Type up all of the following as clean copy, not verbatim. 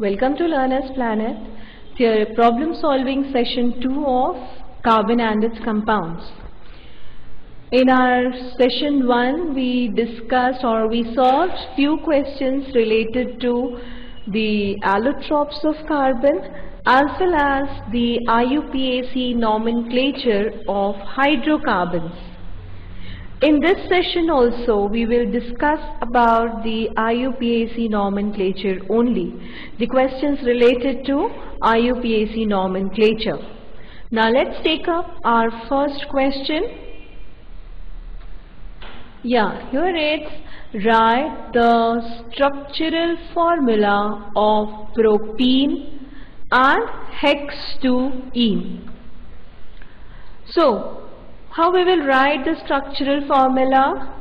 Welcome to Learner's Planet. Here, problem solving session 2 of carbon and its compounds. In our session 1, we discussed or we solved few questions related to the allotropes of carbon as well as the IUPAC nomenclature of hydrocarbons. In this session also, we will discuss about the IUPAC nomenclature only, the questions related to IUPAC nomenclature. Now let's take up our first question. Yeah, here it's write the structural formula of propene and hex-2-ene. So, how we will write the structural formula?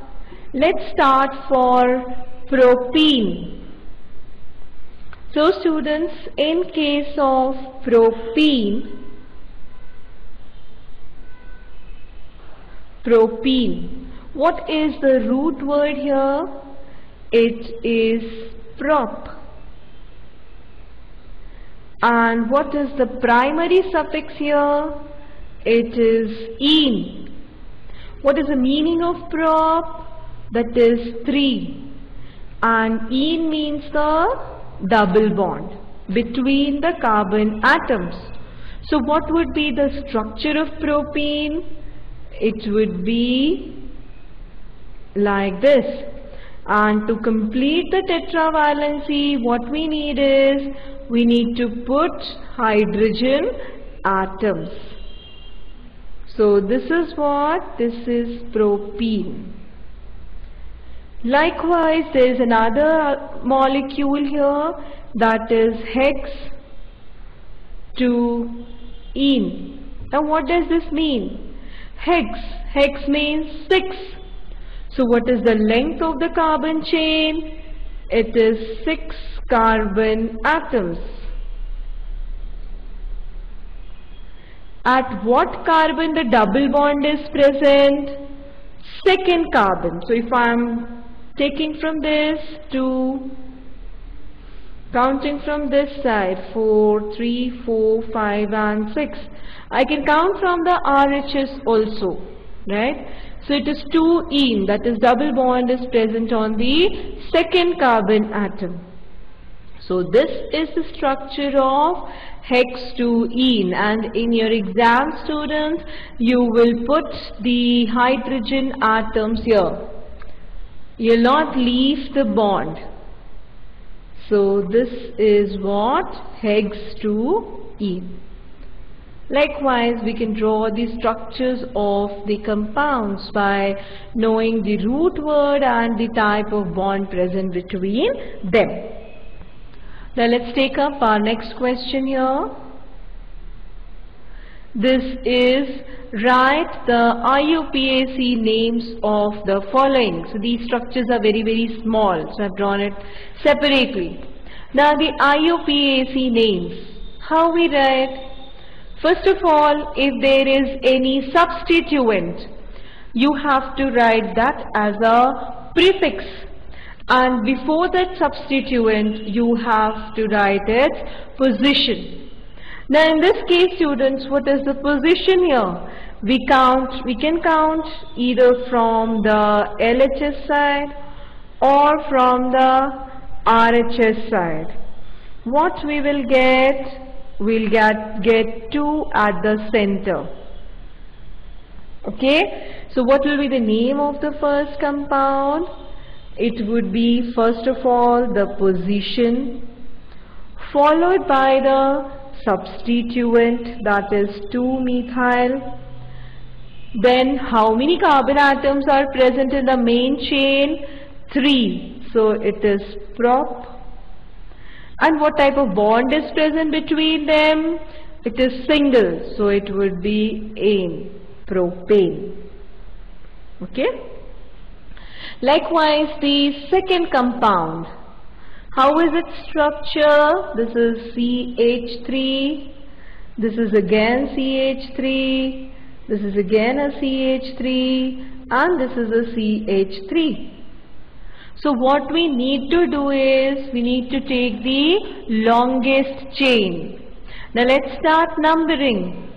Let's start for propene. So students, in case of propene, what is the root word here? It is prop. And what is the primary suffix here? It is ene. What is the meaning of prop? That is 3. And ene means the double bond between the carbon atoms. So what would be the structure of propene? It would be like this. And to complete the tetravalency, what we need is, we need to put hydrogen atoms. So this is what? This is propene. Likewise, there is another molecule here, that is hex-2-ene. Now what does this mean? Hex means 6. So what is the length of the carbon chain? It is 6 carbon atoms. At what carbon the double bond is present? Second carbon. So if I am taking from this to counting from this side, 4, 3, 4, 5 and 6. I can count from the RHS also, right? So it is 2-ene, that is double bond is present on the second carbon atom. So this is the structure of hex-2-ene, and in your exam, students, you will put the hydrogen atoms here. You will not leave the bond. So this is what? Hex-2-ene. Likewise, we can draw the structures of the compounds by knowing the root word and the type of bond present between them. Now let's take up our next question here. This is write the IUPAC names of the following. So these structures are very small, so I've drawn it separately. Now the IUPAC names, how we write? First of all, if there is any substituent, you have to write that as a prefix. And before that substituent, you have to write its position. Now in this case, students, what is the position here? We can count either from the LHS side or from the RHS side. What we will get? We'll get 2 at the center. Okay? So what will be the name of the first compound? It would be, first of all, the position, followed by the substituent, that is 2-methyl. Then how many carbon atoms are present in the main chain? 3. So it is prop. And what type of bond is present between them? It is single. So it would be ane, propane. Okay? Likewise, the second compound. How is its structure? This is CH3. This is again CH3. This is again a CH3. And this is a CH3. So what we need to do is, we need to take the longest chain. Now let's start numbering.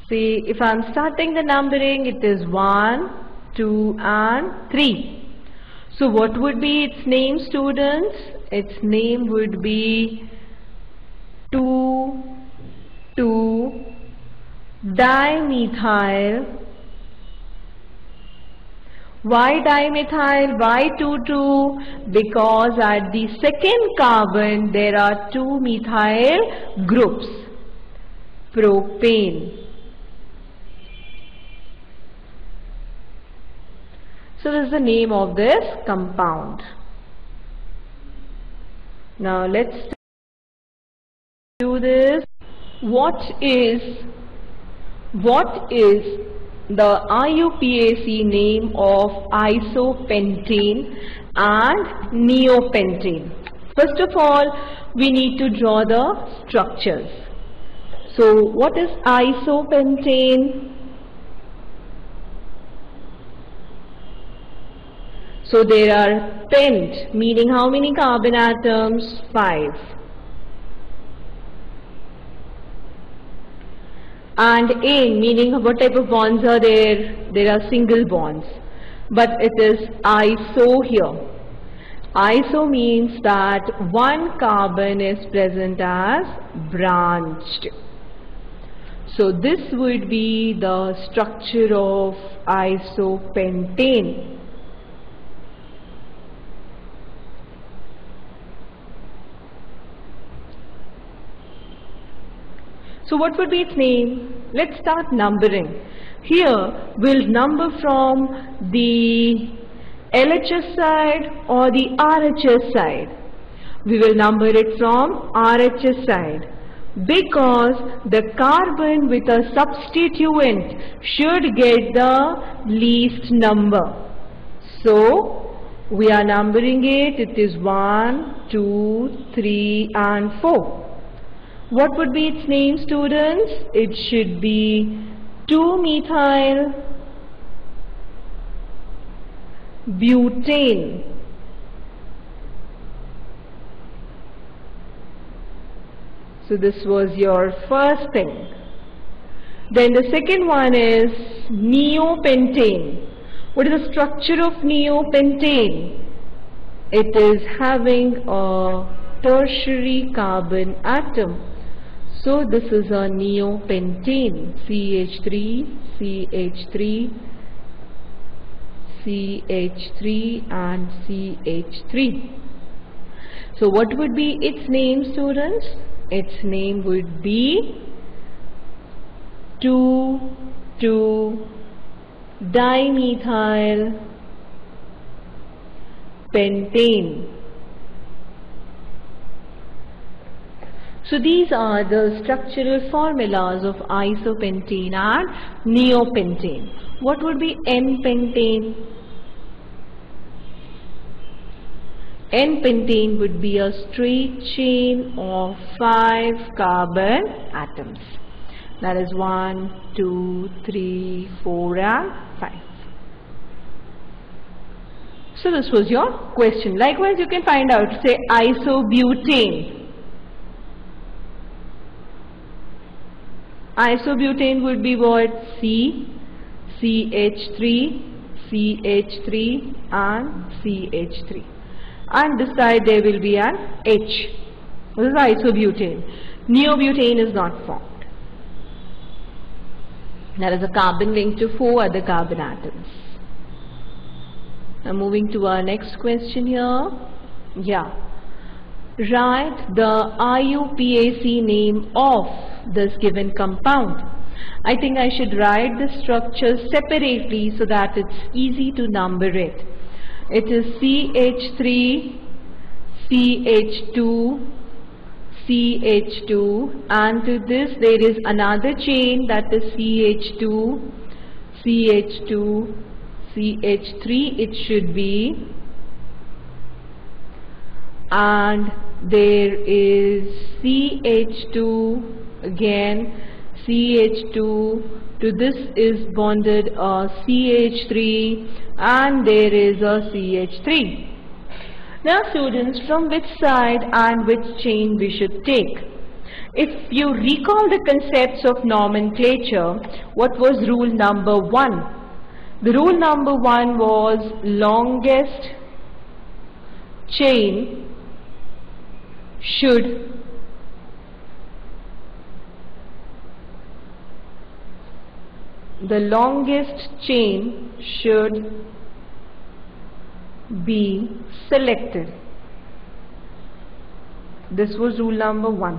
See, if I'm starting the numbering, it is 1, 2 and 3. So what would be its name, students? Its name would be 2,2-dimethyl. Why dimethyl? Why 2,2? Because at the second carbon there are 2 methyl groups. Propane. So this is the name of this compound. Now let's do this. What is the IUPAC name of isopentane and neopentane? First of all, we need to draw the structures. So what is isopentane? So there are pent, meaning how many carbon atoms? 5. And ane, meaning what type of bonds are there? There are single bonds. But it is iso here. Iso means that one carbon is present as branched. So this would be the structure of isopentane. So what would be its name? Let's start numbering. Here we'll number from the LHS side or the RHS side. We will number it from RHS side because the carbon with a substituent should get the least number. So we are numbering it. It is 1, 2, 3 and 4. What would be its name, students? It should be 2-methyl butane. So this was your first thing. Then the second one is neopentane. What is the structure of neopentane? It is having a tertiary carbon atom. So this is a neopentane, CH3, CH3, CH3 and CH3. So what would be its name, students? Its name would be 2,2-dimethyl pentane. So these are the structural formulas of isopentane and neopentane. What would be N-pentane? N-pentane would be a straight chain of 5 carbon atoms. That is 1, 2, 3, 4 and 5. So this was your question. Likewise, you can find out, say isobutane. Isobutane would be what? C, CH3, CH3 and CH3. And this side there will be an H. This is isobutane. Neobutane is not formed. That is a carbon linked to 4 other carbon atoms. Now moving to our next question here. Yeah. Write the IUPAC name of this given compound. I think I should write the structure separately so that it's easy to number it. It is CH3, CH2, CH2 and to this there is another chain that is CH2, CH2, CH3 it should be, and there is CH2 again, CH2 To this is bonded a CH3 and there is a CH3. Now students, from which side and which chain we should take? If you recall the concepts of nomenclature, what was rule number 1? The rule number 1 was longest chain should be selected. This was rule number 1.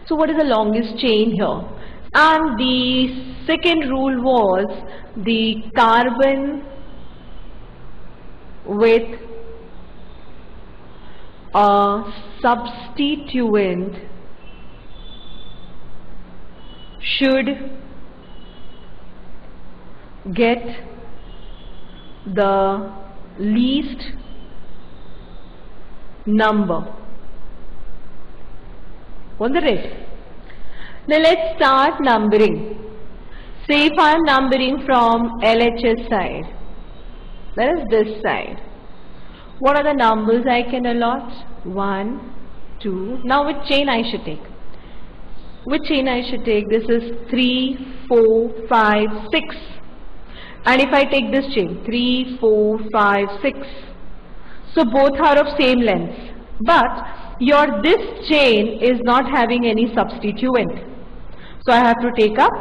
So what is the longest chain here? And the second rule was the carbon with a substituent should get the least number. Wasn't it? Now let's start numbering. Say if I am numbering from LHS side, that is this side. What are the numbers I can allot? 1, 2. Now which chain I should take? Which chain I should take? This is 3, 4, 5, 6. And if I take this chain, 3, 4, 5, 6. So both are of same length. But this chain is not having any substituent. So I have to take up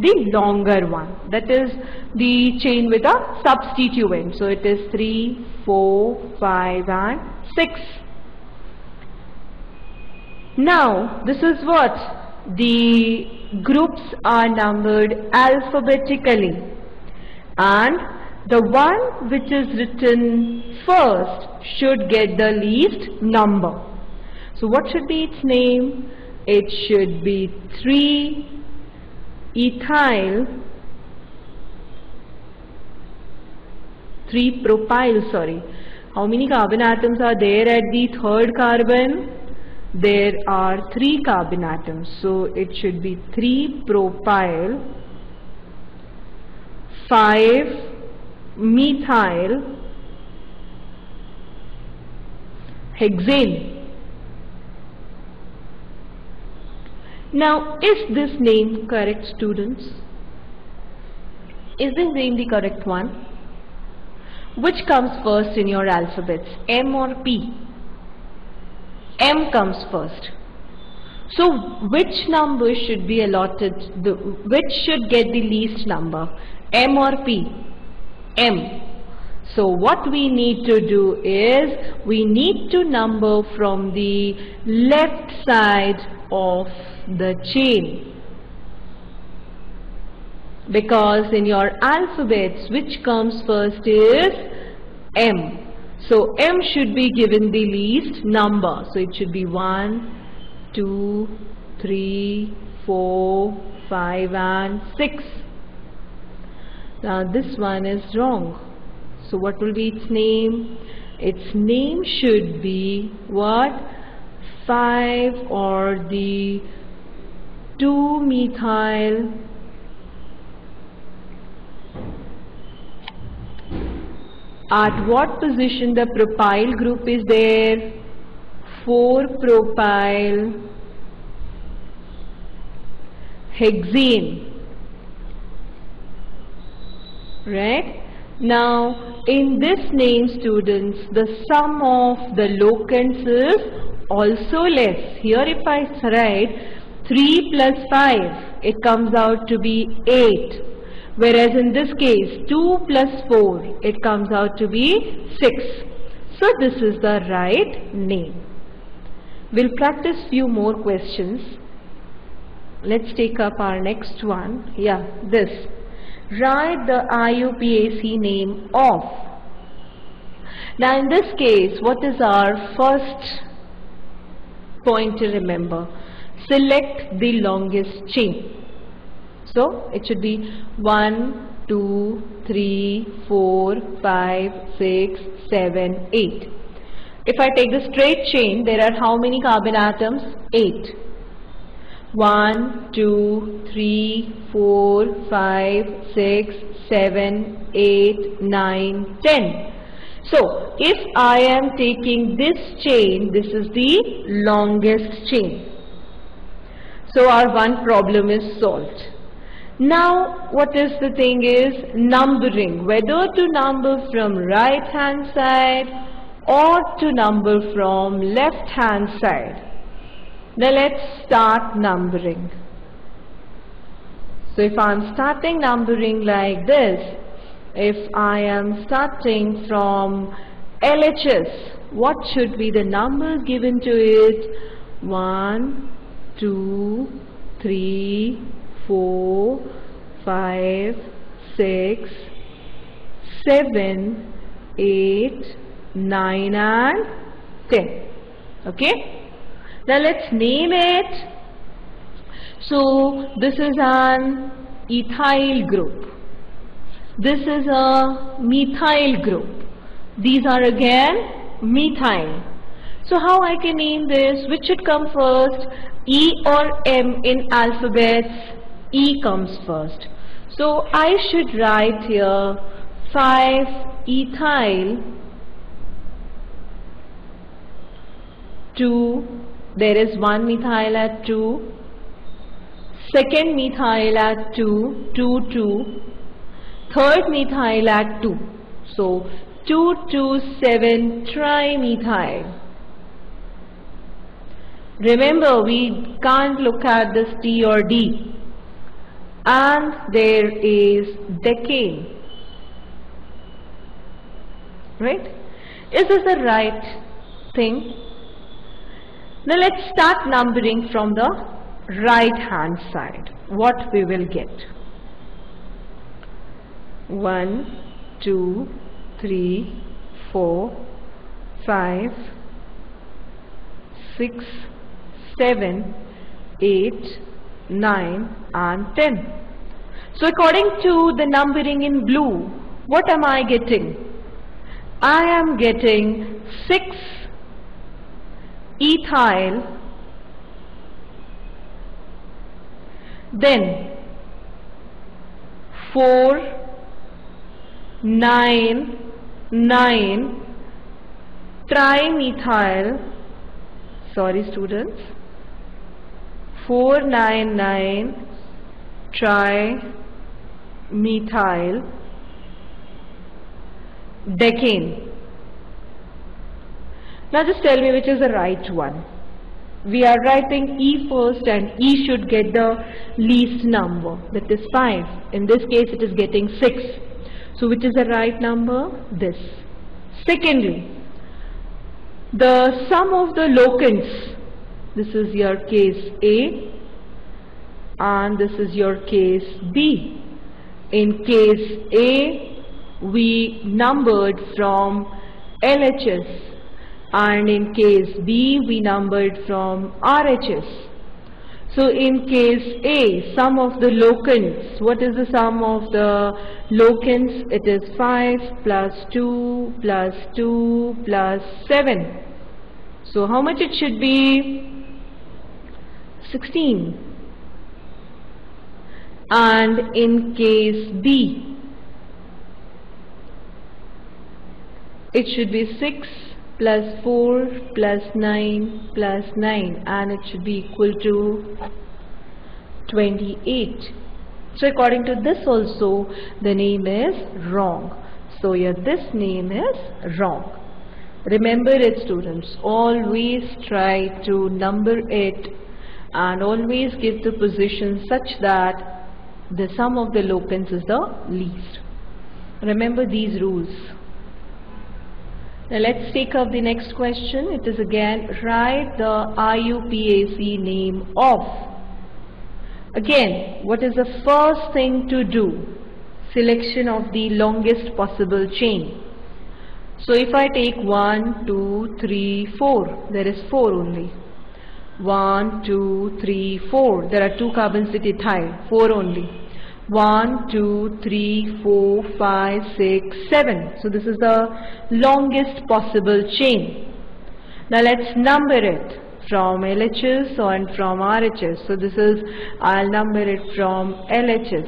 the longer one. That is the chain with a substituent. So it is 3, 4, 5 and 6. Now this is what? The groups are numbered alphabetically. And the one which is written first should get the least number. So what should be its name? It should be 3-propyl, sorry. How many carbon atoms are there at the third carbon? There are 3 carbon atoms. So it should be 3-propyl 5-methyl hexane. Now, is this name correct, students? Is this name the correct one? Which comes first in your alphabets, M or P? M comes first. So, which number should be allotted, which should get the least number, M or P? M. So, what we need to do is, we need to number from the left side of the chain, because in your alphabets which comes first is M. So M should be given the least number. So it should be 1, 2, 3, 4, 5 and 6. Now this one is wrong. So what will be its name? Its name should be what? 5 or the 2-methyl at what position the propyl group is there? 4-propyl hexane, right? Now in this name, students, the sum of the locants is also less. Here if I write 3 plus 5, it comes out to be 8. Whereas in this case, 2 plus 4, it comes out to be 6. So this is the right name. We'll practice few more questions. Let's take up our next one. Yeah, this. Write the IUPAC name of. Now in this case, what is our first point to remember? Select the longest chain. So it should be 1, 2, 3, 4, 5, 6, 7, 8. If I take the straight chain, there are how many carbon atoms? 8. 1, 2, 3, 4, 5, 6, 7, 8, 9, 10. So if I am taking this chain, this is the longest chain. So our one problem is solved. Now what is the thing is numbering, whether to number from right hand side or to number from left hand side. Now let's start numbering. So if I am starting numbering like this, if I am starting from LHS, what should be the number given to it? 1, 2, 3, 4, 5, 6, 7, 8, 9 and 10. Okay? Now let's name it. So this is an ethyl group. This is a methyl group. These are again methyl. So how I can name this? Which should come first? E or M in alphabets? E comes first. So I should write here 5-ethyl 2. There is one methyl at 2. Second methyl at 2, 2, 2. Third methyl at 2. So 2, 2, 7 trimethyl. Remember, we can't look at this T or D. And there is decane. Right? Is this the right thing? Now let's start numbering from the right hand side. What we will get? 1, 2, 3, 4, 5, 6, 7, 8, 9 and 10. So according to the numbering in blue, what am I getting? I am getting 6 ethyl, then 4, 9, 9 trimethyl, sorry students, 4, 9, 9 trimethyl decane. Now just tell me which is the right one. We are writing E first and E should get the least number, that is 5. In this case it is getting 6. So which is the right number? This. Secondly, the sum of the locants, this is your case A and this is your case B. In case A, we numbered from LHS and in case B, we numbered from RHS. So in case A, sum of the locants, what is the sum of the locants? It is 5 plus 2 plus 2 plus 7. So how much it should be? 16. And in case B, it should be 6 plus 4 plus 9 plus 9 and it should be equal to 28. So according to this also the name is wrong. So here this name is wrong. Remember it students, always try to number it and always give the position such that the sum of the locants is the least. Remember these rules. Now let's take up the next question. It is again, write the IUPAC name of. Again, what is the first thing to do? Selection of the longest possible chain. So if I take 1, 2, 3, 4, there is 4 only. 1, 2, 3, 4. There are 2 carbons with ethyl, 4 only. 1, 2, 3, 4, 5, 6, 7. So this is the longest possible chain. Now let's number it from LHS and from RHS. So this is, I'll number it from LHS.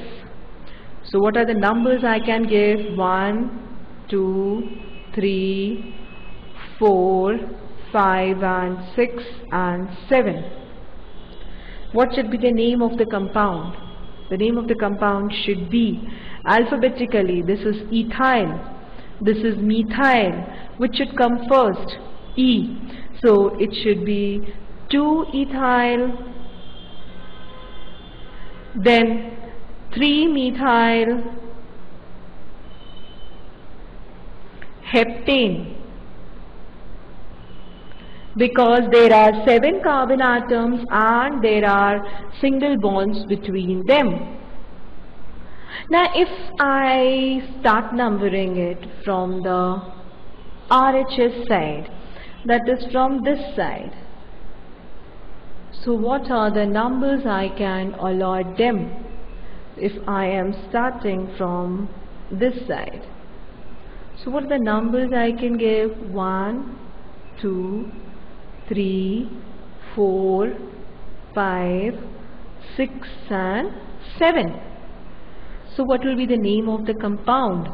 So what are the numbers I can give? 1, 2, 3, 4, 5 and 6 and 7. What should be the name of the compound? The name of the compound should be alphabetically. This is ethyl, this is methyl. Which should come first? E. So it should be 2-ethyl, then 3-methyl heptane, because there are 7 carbon atoms and there are single bonds between them. Now if I start numbering it from the RHS side, that is from this side, so what are the numbers I can allot them if I am starting from this side? So what are the numbers I can give? 1, 2, 3, 4, 5, 6 and 7. So what will be the name of the compound?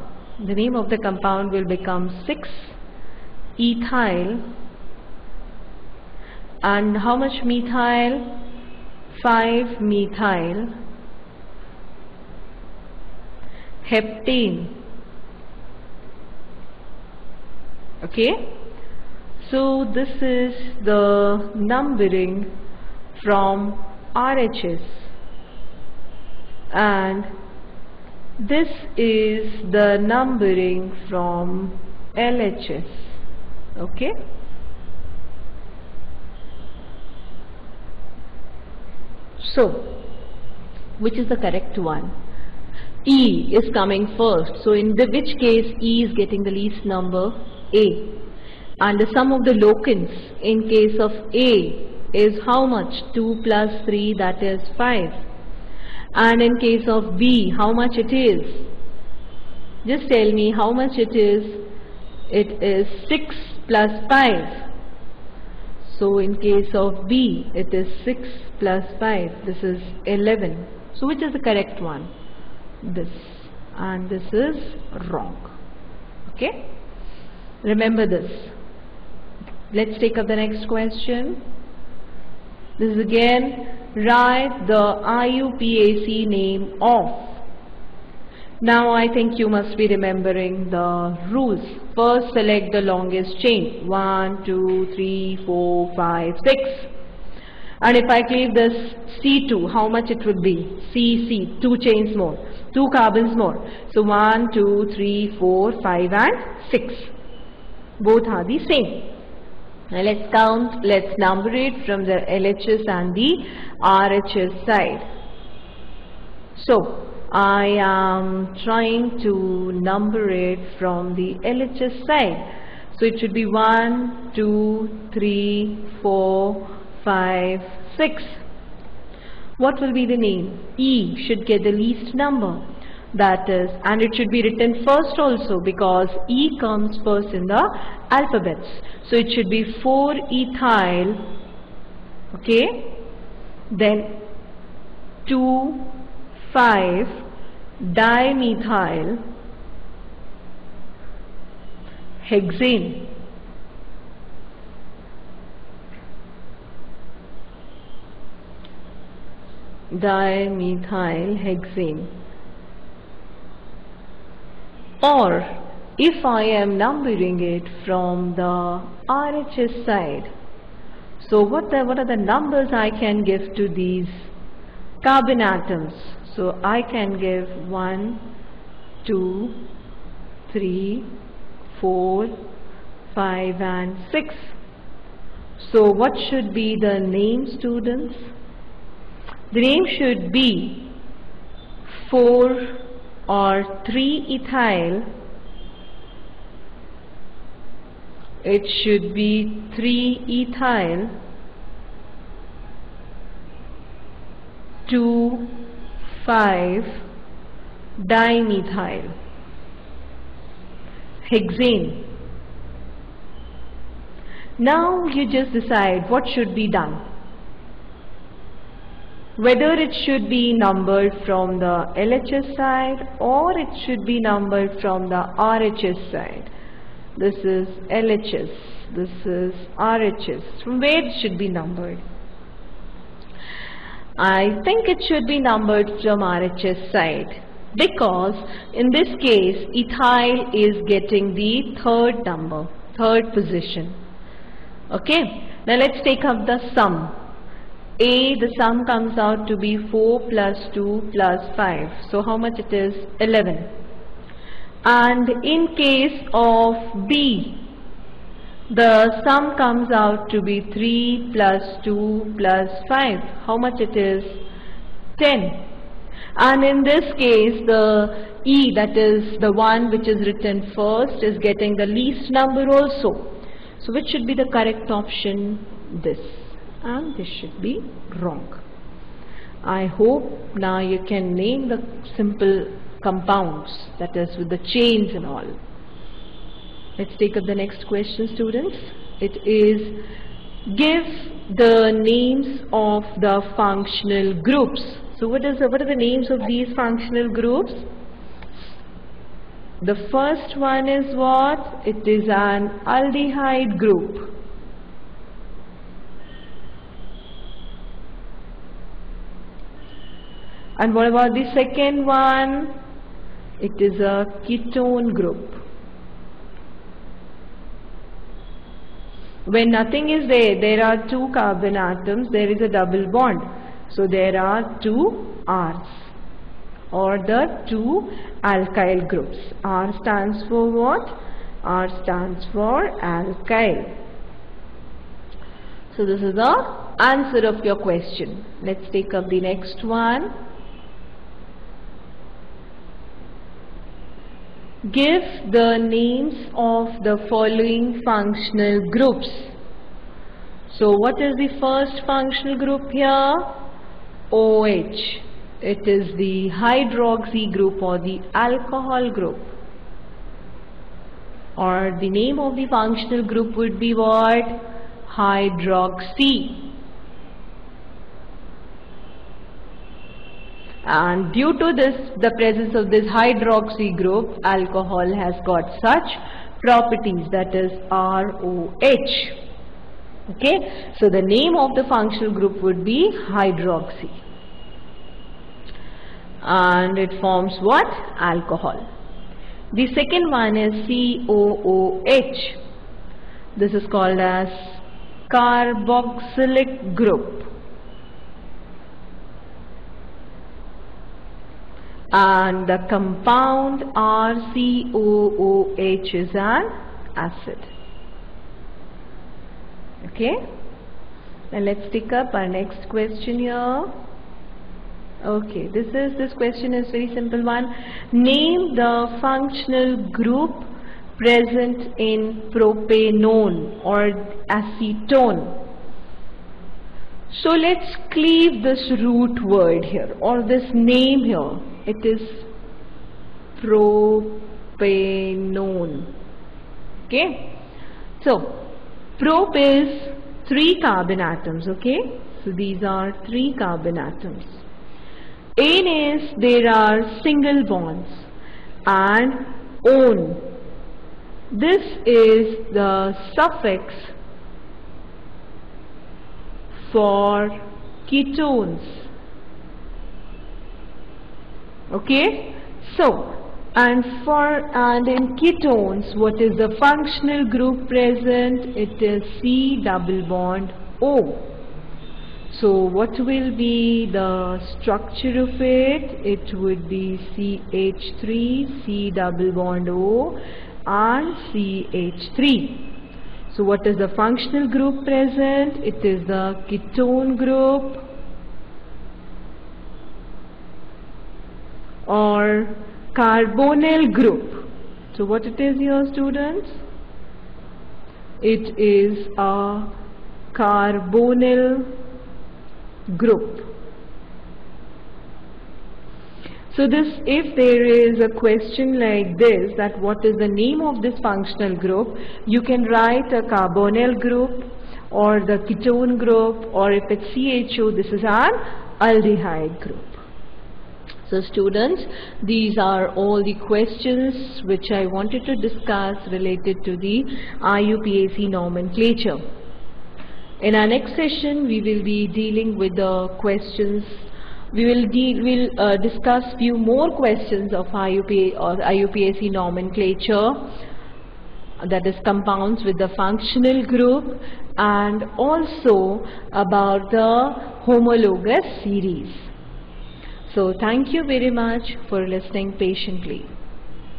The name of the compound will become 6-ethyl, and how much methyl? 5-methyl heptane. Okay, so this is the numbering from RHS and this is the numbering from LHS. Okay, so which is the correct one? E is coming first, so in which case E is getting the least number? A. And the sum of the locants in case of A is how much? 2 plus 3, that is 5. And in case of B, how much it is? Just tell me how much it is. It is 6 plus 5. So in case of B, it is 6 plus 5. This is 11. So which is the correct one? This. And this is wrong. Okay? Remember this. Let's take up the next question. This is again, write the IUPAC name of. Now I think you must be remembering the rules. First select the longest chain. 1, 2, 3, 4, 5, 6. And if I leave this C2, how much it would be? C, 2 chains more, 2 carbons more. So 1, 2, 3, 4, 5 and 6. Both are the same. Now let's count, let's number it from the LHS and the RHS side. So I am trying to number it from the LHS side. So it should be 1, 2, 3, 4, 5, 6. What will be the name? E should get the least number. That is, and it should be written first also because E comes first in the alphabets. So it should be 4-ethyl, okay, then 2,5-dimethyl hexane. Dimethyl hexane. Or if I am numbering it from the RHS side, so what are the numbers I can give to these carbon atoms? So I can give 1, 2, 3, 4, 5 and 6. So what should be the name, students? The name should be 4 or 3-ethyl. It should be 3-ethyl 2,5-dimethyl hexane. Now you just decide what should be done. Whether it should be numbered from the LHS side or it should be numbered from the RHS side. This is LHS, this is RHS. From where it should be numbered? I think it should be numbered from RHS side, because in this case ethyl is getting the third number, third position. Okay, now let's take up the sum. The sum comes out to be 4 plus 2 plus 5. So how much it is? 11. And in case of B, the sum comes out to be 3 plus 2 plus 5. How much it is? 10. And in this case, the E, that is the one which is written first, is getting the least number also. So which should be the correct option? This. And this should be wrong. I hope now you can name the simple compounds, that is with the chains and all. Let's take up the next question, students. It is, give the names of the functional groups. So what are the names of these functional groups? The first one is what? It is an aldehyde group. And what about the second one? It is a ketone group. When nothing is there, there are two carbon atoms, there is a double bond. So there are two R's, or the two alkyl groups. R stands for what? R stands for alkyl. So this is the answer of your question. Let's take up the next one. Give the names of the following functional groups. So what is the first functional group here? OH. It is the hydroxy group or the alcohol group. Or the name of the functional group would be what? Hydroxy. And due to the presence of this hydroxy group, alcohol has got such properties, that is ROH. Okay, so the name of the functional group would be hydroxy. And it forms what? Alcohol. The second one is COOH. This is called as carboxylic group. And the compound RCOOH is an acid. Okay, now let's take up our next question here. Okay, this question is very simple one. Name the functional group present in propanone or acetone. So let's cleave this root word here, or this name here. It is propanone. Okay, so prop is 3 carbon atoms. Okay, so these are 3 carbon atoms. Ane is there are single bonds, and one. This is the suffix for ketones. Okay, so and in ketones, what is the functional group present? It is C double bond O. So what will be the structure of it? It would be CH3, C double bond O and CH3. So what is the functional group present? It is the ketone group or carbonyl group. So what it is here, students? It is a carbonyl group. So this, if there is a question like this, that what is the name of this functional group, you can write a carbonyl group or the ketone group, or if it's CHO, this is our aldehyde group. So students, these are all the questions which I wanted to discuss related to the IUPAC nomenclature. In our next session, we will be dealing with the questions. We will discuss few more questions of IUPAC nomenclature, that is compounds with the functional group, and also about the homologous series. So thank you very much for listening patiently.